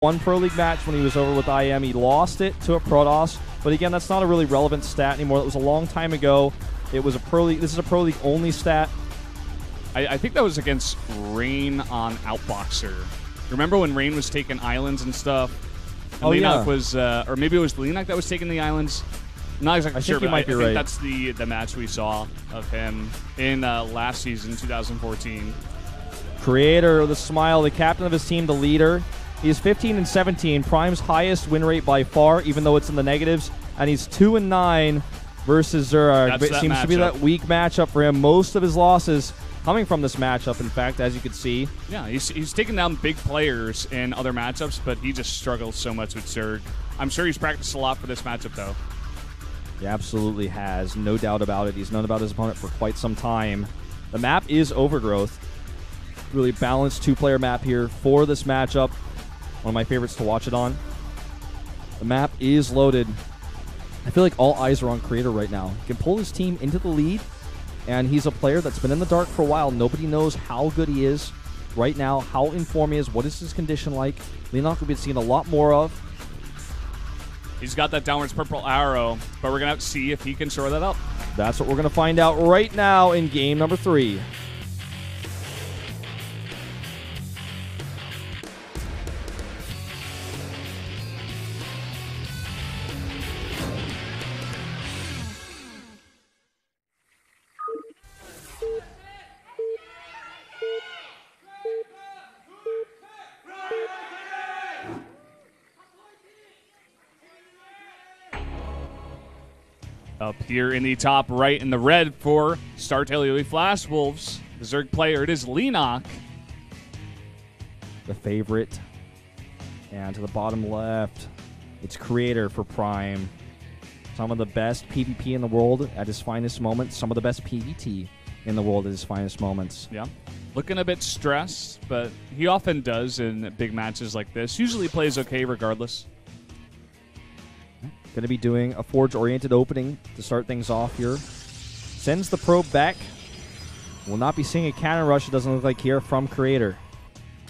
one Pro League match when he was over with IM. He lost it to a Protoss, but again, that's not a really relevant stat anymore. That was a long time ago. It was a Pro League. This is a Pro League only stat. I think that was against Rain on Outboxer. Remember when Rain was taking islands and stuff? And Leenock was, or maybe it was Leenock that was taking the islands. I'm not exactly sure, but I think that's the match we saw of him in last season, 2014. Creator, the smile, the captain of his team, the leader. He's 15-17, Prime's highest win rate by far, even though it's in the negatives, and he's 2-9 versus Zurag. It seems to be that weak matchup for him. Most of his losses coming from this matchup, in fact, as you can see. Yeah, he's taken down big players in other matchups, but he just struggles so much with Zurg. I'm sure he's practiced a lot for this matchup, though. He absolutely has, no doubt about it. He's known about his opponent for quite some time. The map is Overgrowth. Really balanced two-player map here for this matchup. One of my favorites to watch it on. The map is loaded. I feel like all eyes are on Creator right now. He can pull his team into the lead, and he's a player that's been in the dark for a while. Nobody knows how good he is right now, how in form he is, what is his condition like. Leenock will be seeing a lot more of. He's got that downwards purple arrow, but we're going to have to see if he can shore that up. That's what we're going to find out right now in game number 3. Up here in the top right in the red for ST-yoe Flash Wolves, the Zerg player, it is Leenock. The favorite. And to the bottom left, it's Creator for Prime. Some of the best PvP in the world at his finest moments. Some of the best PvT in the world at his finest moments. Yeah. Looking a bit stressed, but he often does in big matches like this. Usually plays okay regardless. Going to be doing a Forge-oriented opening to start things off here. Sends the probe back. Will not be seeing a cannon rush, it doesn't look like here, from Creator.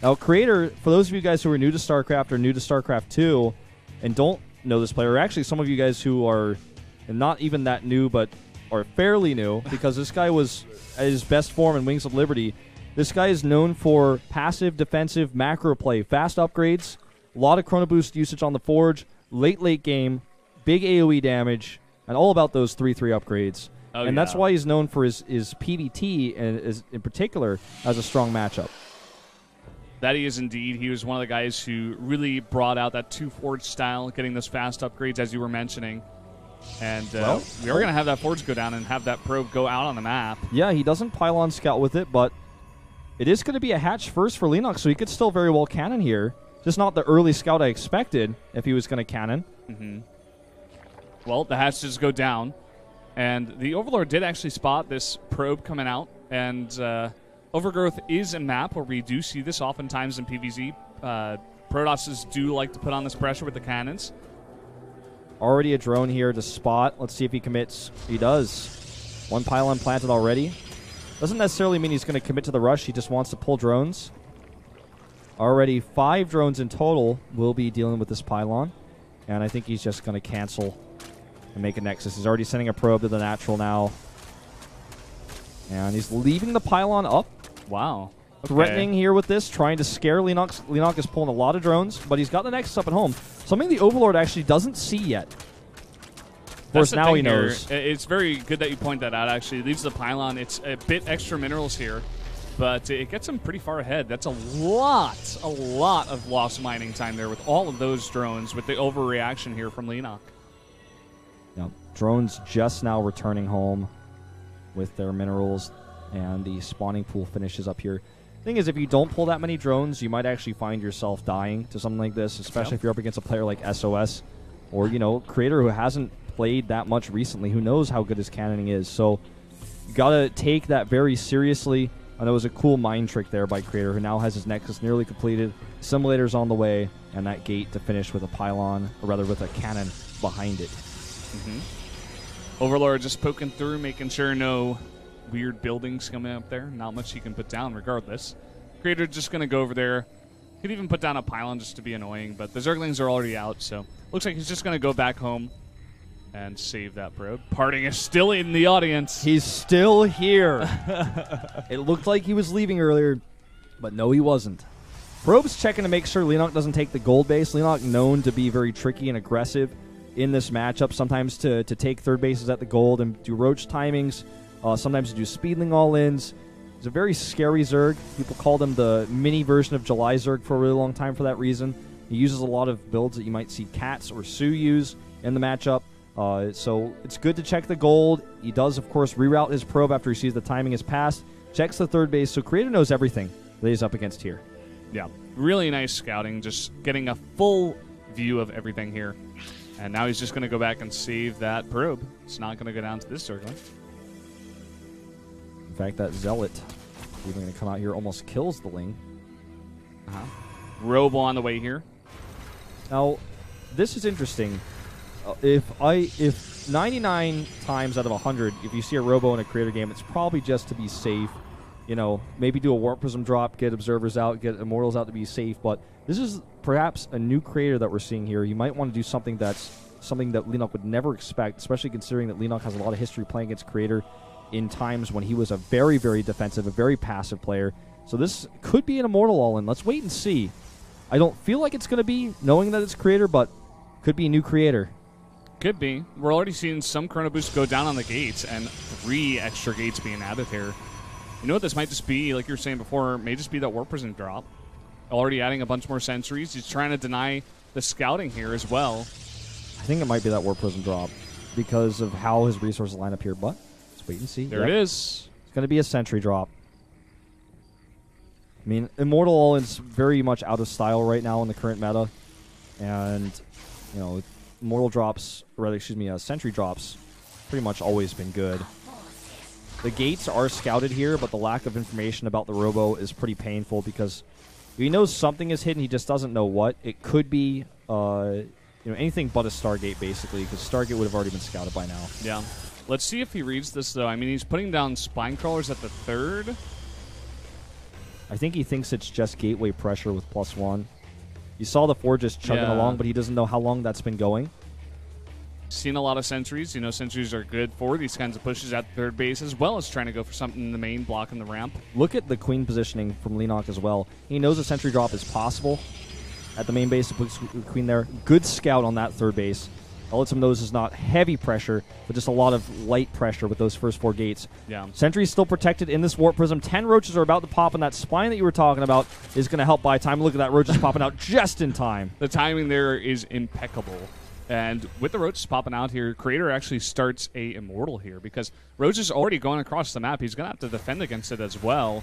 Now, Creator, for those of you guys who are new to StarCraft or new to StarCraft 2 and don't know this player, or actually some of you guys who are not even that new but are fairly new, because this guy was at his best form in Wings of Liberty. This guy is known for passive, defensive, macro play, fast upgrades, a lot of Chrono Boost usage on the Forge, late game, big AoE damage, and all about those 3/3 upgrades. And that's why he's known for his PvT, and in particular, as a strong matchup. That he is indeed. He was one of the guys who really brought out that 2 Forge style, getting those fast upgrades, as you were mentioning. And we are going to have that Forge go down and have that probe go out on the map. Yeah, he doesn't pylon scout with it, but it is going to be a hatch first for Leenock, so he could still very well cannon here. Just not the early scout I expected if he was going to cannon. Mm-hmm. Well, the hatch does go down, and the Overlord did actually spot this probe coming out, and Overgrowth is a map where we do see this oftentimes in PvZ. Protosses do like to put on this pressure with the cannons. Already a drone here to spot. Let's see if he commits. He does. 1 pylon planted already. Doesn't necessarily mean he's going to commit to the rush. He just wants to pull drones. Already 5 drones in total will be dealing with this pylon, and I think he's just going to cancel and make a Nexus. He's already sending a probe to the natural now. And he's leaving the pylon up. Wow. Okay. Threatening here with this, trying to scare Leenock. Leenock is pulling a lot of drones, but he's got the Nexus up at home. Something the Overlord actually doesn't see yet. Of course, now he knows. It's very good that you point that out, actually. It leaves the pylon. It's a bit extra minerals here, but it gets him pretty far ahead. That's a lot of lost mining time there with all of those drones, with the overreaction here from Leenock. Yep. Drones just now returning home with their minerals, and the spawning pool finishes up here. Thing is, if you don't pull that many drones, you might actually find yourself dying to something like this, especially if you're up against a player like SOS, or, you know, Creator, who hasn't played that much recently, who knows how good his cannoning is. So you gotta take that very seriously. And it was a cool mind trick there by Creator, who now has his Nexus nearly completed, simulators on the way, and that gate to finish with a pylon, or rather with a cannon behind it. Mm-hmm. Overlord just poking through, making sure no weird buildings coming up there. Not much he can put down regardless. Creator just going to go over there, Could even put down a pylon just to be annoying, but the Zerglings are already out, so looks like he's just going to go back home and save that probe. Parting is still in the audience. He's still here. It looked like he was leaving earlier, but no, he wasn't. Probe's checking to make sure Leenock doesn't take the gold base. Leenock known to be very tricky and aggressive in this matchup, sometimes to take third bases at the gold and do roach timings, sometimes to do speedling all-ins. He's a very scary Zerg. People called him the mini version of July Zerg for a really long time for that reason. He uses a lot of builds that you might see Cats or Sue use in the matchup. So it's good to check the gold. He does, of course, reroute his probe after he sees the timing is passed. Checks the third base, so Creator knows everything that he's up against here. Yeah, really nice scouting, just getting a full view of everything here. And now he's just going to go back and save that probe. It's not going to go down to this Zergling. In fact, that Zealot, even going to come out here, almost kills the Ling. Robo on the way here. Now, this is interesting. If 99 times out of 100, if you see a Robo in a Creator game, it's probably just to be safe. You know, maybe do a Warp Prism drop, get Observers out, get Immortals out to be safe. But this is perhaps a new Creator that we're seeing here. You might want to do something that Leenock would never expect, especially considering that Leenock has a lot of history playing against Creator in times when he was a very, very defensive, a very passive player. So this could be an Immortal all-in. Let's wait and see. I don't feel like it's going to be, knowing that it's Creator, but could be a new Creator. Could be. We're already seeing some Chrono Boost go down on the gates and 3 extra gates being added here. You know what this might just be, like you were saying before, may just be that Warp Prison drop. Already adding a bunch more sentries. He's trying to deny the scouting here as well. I think it might be that Warp Prison drop because of how his resources line up here, but let's wait and see. There it is. It's going to be a sentry drop. I mean, Immortal all-in's very much out of style right now in the current meta. And, you know, Immortal drops, or rather, excuse me, sentry drops, pretty much always been good. The gates are scouted here, but the lack of information about the Robo is pretty painful because he knows something is hidden, he just doesn't know what. It could be anything but a Stargate, basically, because Stargate would have already been scouted by now. Yeah. Let's see if he reads this, though. I mean, he's putting down Spine Crawlers at the third. I think he thinks it's just gateway pressure with +1. You saw the 4 just chugging along, but he doesn't know how long that's been going. Seen a lot of sentries. You know, sentries are good for these kinds of pushes at third base, as well as trying to go for something in the main, blocking the ramp. Look at the queen positioning from Leenock as well. He knows a sentry drop is possible at the main base to put the queen there. Good scout on that third base. That lets him know this is not heavy pressure, but just a lot of light pressure with those first 4 gates. Yeah. Sentry's still protected in this Warp Prism. 10 roaches are about to pop, and that spine that you were talking about is going to help buy time. Look at that, roaches popping out just in time. The timing there is impeccable. And with the roaches popping out here, Creator actually starts a Immortal here because Roach is already going across the map. He's going to have to defend against it as well.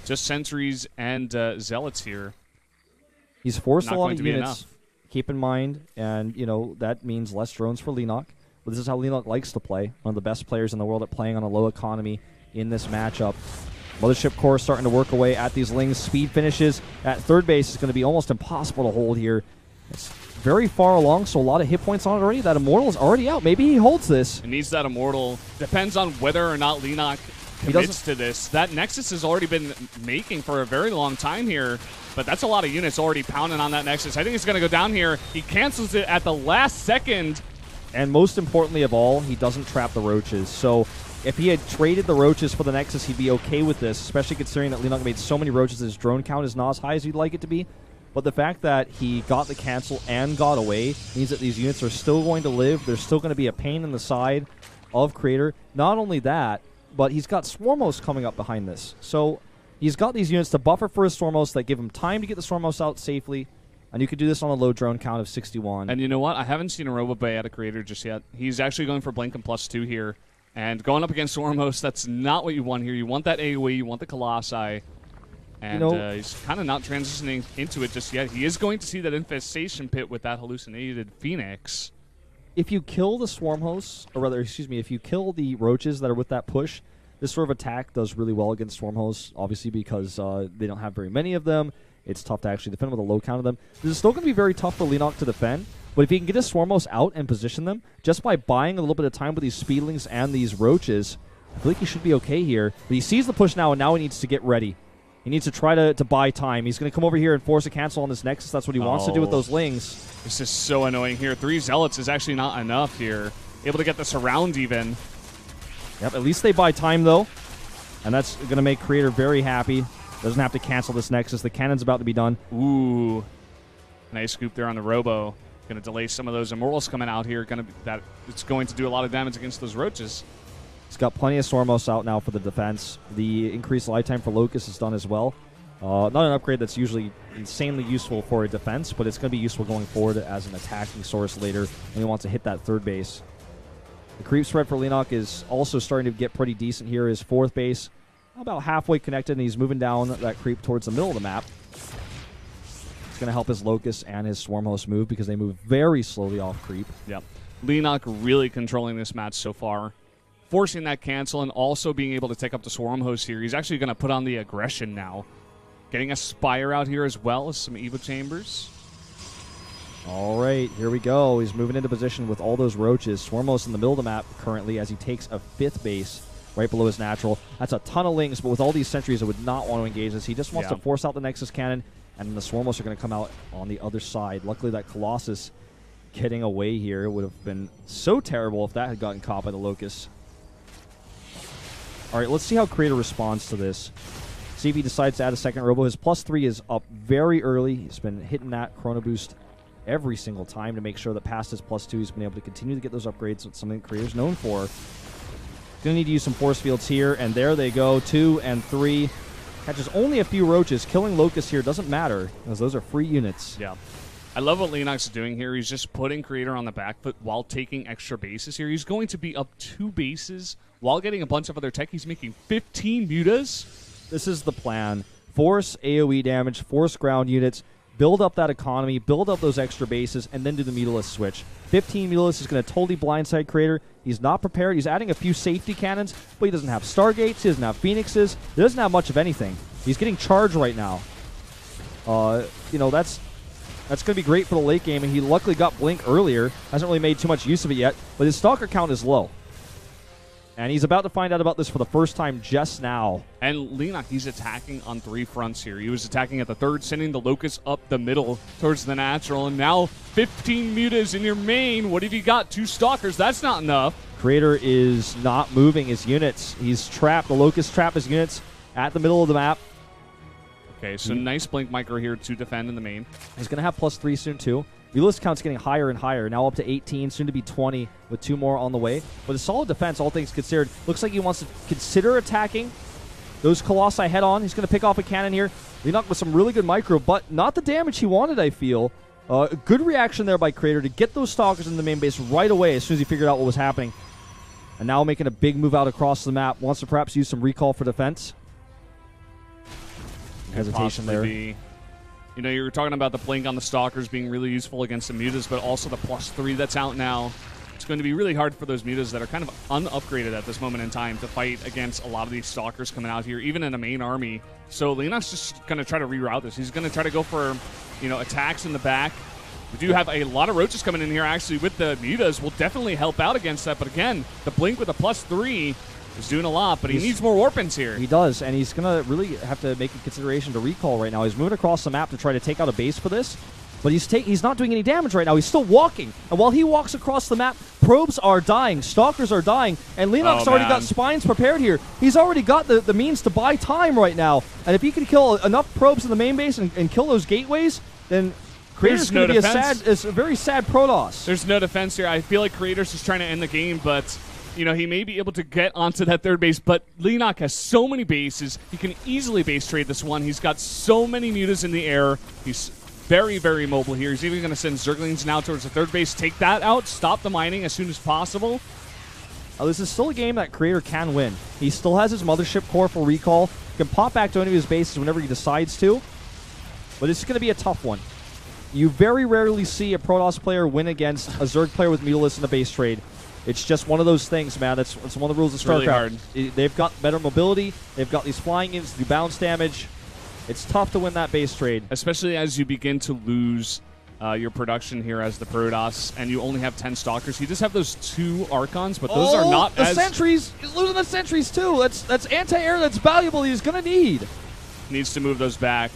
Just sentries and Zealots here. He's forced a lot of units. Keep in mind, and that means less drones for Leenock. But this is how Leenock likes to play. One of the best players in the world at playing on a low economy in this matchup. Mothership Core starting to work away at these Lings. Speed finishes at third base is going to be almost impossible to hold here. It's very far along, so a lot of hit points on it already. That Immortal is already out. Maybe he holds this. It needs that Immortal. Depends on whether or not Leenock commits to this. That Nexus has already been making for a very long time here, but that's a lot of units already pounding on that Nexus. I think he's going to go down here. He cancels it at the last second. And most importantly of all, he doesn't trap the roaches. So if he had traded the roaches for the Nexus, he'd be okay with this, especially considering that Leenock made so many roaches that his drone count is not as high as you'd like it to be. But the fact that he got the cancel and got away means that these units are still going to live. There's still going to be a pain in the side of Creator. Not only that, but he's got Swarmos coming up behind this. So he's got these units to buffer for his Swarmos that give him time to get the Swarmos out safely. And you could do this on a low drone count of 61. And you know what? I haven't seen a Robobay out of Creator just yet. He's actually going for Blink and +2 here. And going up against Swarmos, that's not what you want here. You want that AoE, you want the Colossi. And he's kind of not transitioning into it just yet. He is going to see that Infestation Pit with that hallucinated Phoenix. If you kill the Swarm hosts, or rather, excuse me, if you kill the roaches that are with that push, this sort of attack does really well against Swarm hosts, obviously because they don't have very many of them. It's tough to actually defend with a low count of them. This is still going to be very tough for Leenock to defend, but if he can get his Swarm hosts out and position them, just by buying a little bit of time with these Speedlings and these roaches, I feel like he should be okay here. But he sees the push now, and now he needs to get ready. He needs to try to buy time. He's going to come over here and force a cancel on this Nexus. That's what he wants to do with those Lings. This is so annoying here. 3 Zealots is actually not enough here. Able to get this around even. Yep, at least they buy time, though. And that's going to make Creator very happy. Doesn't have to cancel this Nexus. The cannon's about to be done. Ooh. Nice scoop there on the Robo. Going to delay some of those Immortals coming out here. It's going to do a lot of damage against those Roaches. He's got plenty of Stormos out now for the defense. The increased lifetime for Locust is done as well. Not an upgrade that's usually insanely useful for a defense, but it's going to be useful going forward as an attacking source later when he wants to hit that third base. The creep spread for Leenock is also starting to get pretty decent here. His fourth base, about halfway connected, and he's moving down that creep towards the middle of the map. It's going to help his Locust and his Swarm Host move because they move very slowly off creep. Yep. Leenock really controlling this match so far. Forcing that cancel and also being able to take up the Swarm Host here. He's actually going to put on the aggression now. Getting a Spire out here as well as some Evo Chambers. All right, here we go. He's moving into position with all those Roaches. Swarmos in the middle of the map currently as he takes a 5th base right below his natural. That's a ton of Lings, but with all these sentries, I would not want to engage this. He just wants to force out the Nexus Cannon, and the Swarmos are going to come out on the other side. Luckily, that Colossus getting away here would have been so terrible if that had gotten caught by the Locust. All right, let's see how Creator responds to this. See if he decides to add a second Robo. His +3 is up very early. He's been hitting that Chrono Boost every single time to make sure that past his +2 he's been able to continue to get those upgrades. It's something that Creator's known for. Going to need to use some Force Fields here, and there they go. 2 and 3. Catches only a few Roaches. Killing Locust here doesn't matter, because those are free units. Yeah. I love what Leenock's doing here. He's just putting Creator on the back foot while taking extra bases here. He's going to be up 2 bases while getting a bunch of other tech. He's making 15 mutas. This is the plan. Force AoE damage, force ground units, build up that economy, build up those extra bases, and then do the Mutalist switch. 15 Mutalist is going to totally blindside Creator. He's not prepared. He's adding a few safety cannons, but he doesn't have Stargates. He doesn't have Phoenixes. He doesn't have much of anything. He's getting charged right now. That's going to be great for the late game, and he luckily got Blink earlier. Hasn't really made too much use of it yet, but his Stalker count is low. And he's about to find out about this for the first time just now. And Leenock, he's attacking on 3 fronts here. He was attacking at the third, sending the Locust up the middle towards the natural, and now 15 mutas in your main. What have you got? 2 Stalkers. That's not enough. Creator is not moving his units. He's trapped. The Locust trap his units at the middle of the map. Okay, so nice Blink Micro here to defend in the main. He's going to have +3 soon, too. Mutalist count's getting higher and higher, now up to 18, soon to be 20, with 2 more on the way. But a solid defense, all things considered. Looks like he wants to consider attacking those Colossi head-on. He's going to pick off a cannon here. Leenock with some really good micro, but not the damage he wanted, I feel. A good reaction there by Creator to get those Stalkers in the main base right away as soon as he figured out what was happening. And now making a big move out across the map. Wants to perhaps use some recall for defense. Hesitation there. You know, you were talking about the Blink on the Stalkers being really useful against the mutas, but also the +3 that's out now. It's going to be really hard for those mutas that are kind of unupgraded at this moment in time to fight against a lot of these Stalkers coming out here, even in a main army. So Leenock's just going to try to reroute this. He's going to try to go for, attacks in the back. We do have a lot of Roaches coming in here, actually, with the mutas. Will definitely help out against that. But again, the Blink with a +3 is doing a lot, but he needs more Warpins here. He does, and he's going to really have to make a consideration to recall right now. He's moving across the map to try to take out a base for this, but he's not doing any damage right now. He's still walking, and while he walks across the map, probes are dying, Stalkers are dying, and Leenock's already got spines prepared here. He's already got the means to buy time right now, and if he can kill enough probes in the main base and kill those gateways, then Creator's going to be a very sad Protoss. There's no defense here. I feel like Creator's just trying to end the game, but he may be able to get onto that third base, but Leenock has so many bases. He can easily base trade this one. He's got so many mutas in the air. He's very, very mobile here. He's even going to send Zerglings now towards the third base, take that out, stop the mining as soon as possible. This is still a game that Creator can win. He still has his Mothership Core for recall. He can pop back to any of his bases whenever he decides to, but it's going to be a tough one. You very rarely see a Protoss player win against a Zerg player with Mutalist in a base trade. It's just one of those things, man. It's one of the rules of StarCraft. Really they've got better mobility. They've got these flying units to do bounce damage. It's tough to win that base trade. Especially as you begin to lose your production here as the Protoss, and you only have 10 Stalkers. You just have those 2 Archons, but those are not the sentries. He's losing the sentries, too. That's anti-air that's valuable he's going to need. Needs to move those back.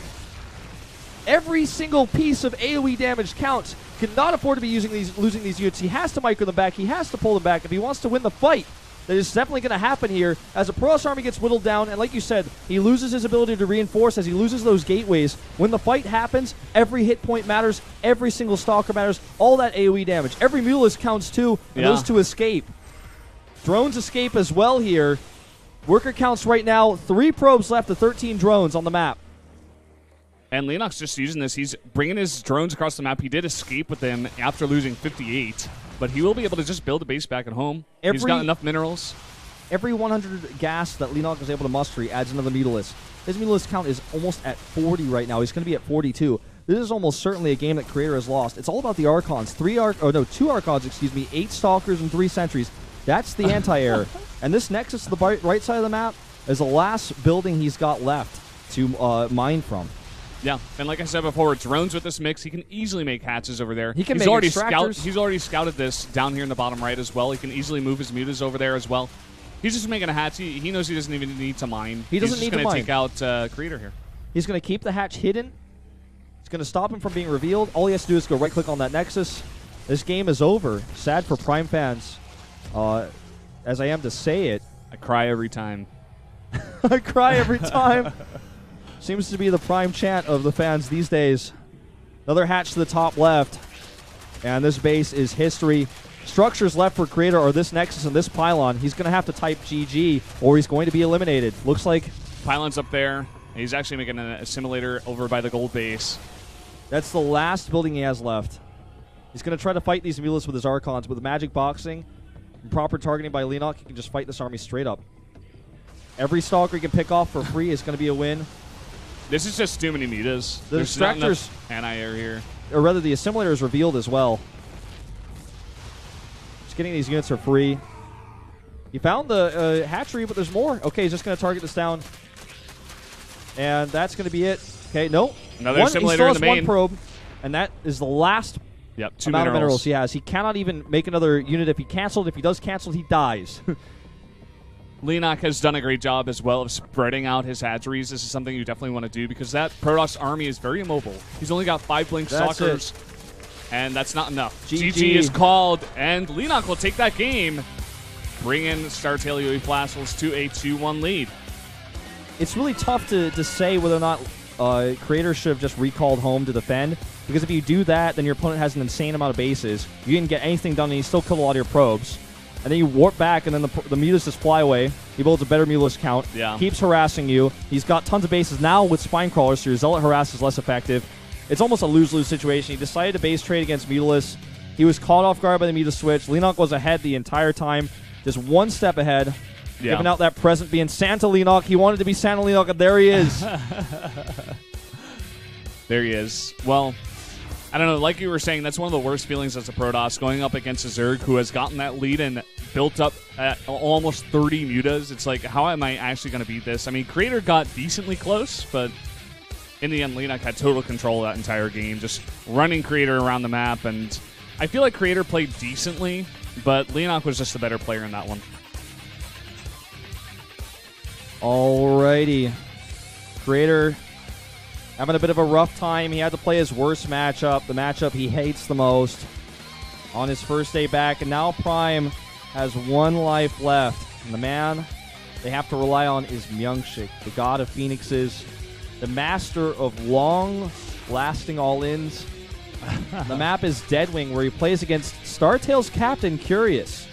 Every single piece of AoE damage counts. Cannot afford to be losing these units. He has to micro them back. He has to pull them back if he wants to win the fight. That is definitely going to happen here as the Protoss army gets whittled down, and like you said, he loses his ability to reinforce as he loses those gateways. When the fight happens, every hit point matters, every single Stalker matters, all that AoE damage. Every Mulus counts too, and those two escape. Drones escape as well here. Worker counts right now, 3 probes left to 13 drones on the map. And Leenock's just using this. He's bringing his drones across the map. He did escape with them after losing 58. But he will be able to just build a base back at home. He's got enough minerals. Every 100 gas that Leenock was able to muster, he adds another Mutalisk. His Mutalisk count is almost at 40 right now. He's going to be at 42. This is almost certainly a game that Creator has lost. It's all about the Archons. 2 Archons, excuse me, 8 Stalkers and 3 Sentries. That's the anti-air. And this Nexus to the right side of the map is the last building he's got left to mine from. Yeah, and like I said before, drones with this mix, he can easily make hatches over there. He's already scouted this down here in the bottom right as well. He can easily move his mutas over there as well. He's just making a hatch. He knows he doesn't even need to mine. He doesn't need to mine. He's just going to take out Creator here. He's going to keep the hatch hidden. It's going to stop him from being revealed. All he has to do is go right-click on that Nexus. This game is over. Sad for Prime fans. As I am to say it. I cry every time. I cry every time. Seems to be the Prime chant of the fans these days. Another hatch to the top left. And this base is history. Structures left for Creator are this Nexus and this Pylon. He's going to have to type GG or he's going to be eliminated. Looks like Pylon's up there. He's actually making an assimilator over by the gold base. That's the last building he has left. He's going to try to fight these Mulus with his Archons. With magic boxing and proper targeting by Leenock, he can just fight this army straight up. Every Stalker he can pick off for free is going to be a win. This is just too many mutas. The Distractors, anti-air here. Or rather, the Assimilator is revealed as well. Just getting these units for free. He found the hatchery, but there's more. Okay, he's just going to target this down. And that's going to be it. Okay, no. Another Assimilator in the main. One probe, and that is the last 2 amount of minerals he has. He cannot even make another unit if he canceled. If he does cancel, he dies. Leenock has done a great job as well of spreading out his hatcheries. This is something you definitely want to do because that Protoss army is very immobile. He's only got 5 Blink Stalkers, and that's not enough. GG is called, and Leenock will take that game, bring in ST-yoe Flassels to a 2-1 lead. It's really tough to say whether or not Creator should have just recalled home to defend, because if you do that, then your opponent has an insane amount of bases. You didn't get anything done, and you still kill a lot of your probes. And then you warp back, and then the Mutas just fly away. He builds a better Mulus count. Yeah. Keeps harassing you. He's got tons of bases now with Spine Crawlers, so your Zealot harass is less effective. It's almost a lose-lose situation. He decided to base trade against Mutalisk. He was caught off guard by the Muta switch. Leenock was ahead the entire time, just one step ahead. Yeah. Giving out that present, being Santa Leenock. He wanted to be Santa Leenock, and there he is. There he is. Well, I don't know, like you were saying, that's one of the worst feelings as a Protoss, going up against a Zerg who has gotten that lead and built up at almost 30 mutas. It's like, how am I actually going to beat this? I mean, Creator got decently close, but in the end, Leenock had total control of that entire game, just running Creator around the map, and I feel like Creator played decently, but Leenock was just the better player in that one. Alrighty. Creator having a bit of a rough time. He had to play his worst matchup, the matchup he hates the most, on his first day back. And now Prime has 1 life left. And the man they have to rely on is Myungshik, the god of phoenixes, the master of long-lasting all-ins. The map is Deadwing, where he plays against Startail's captain, Curious.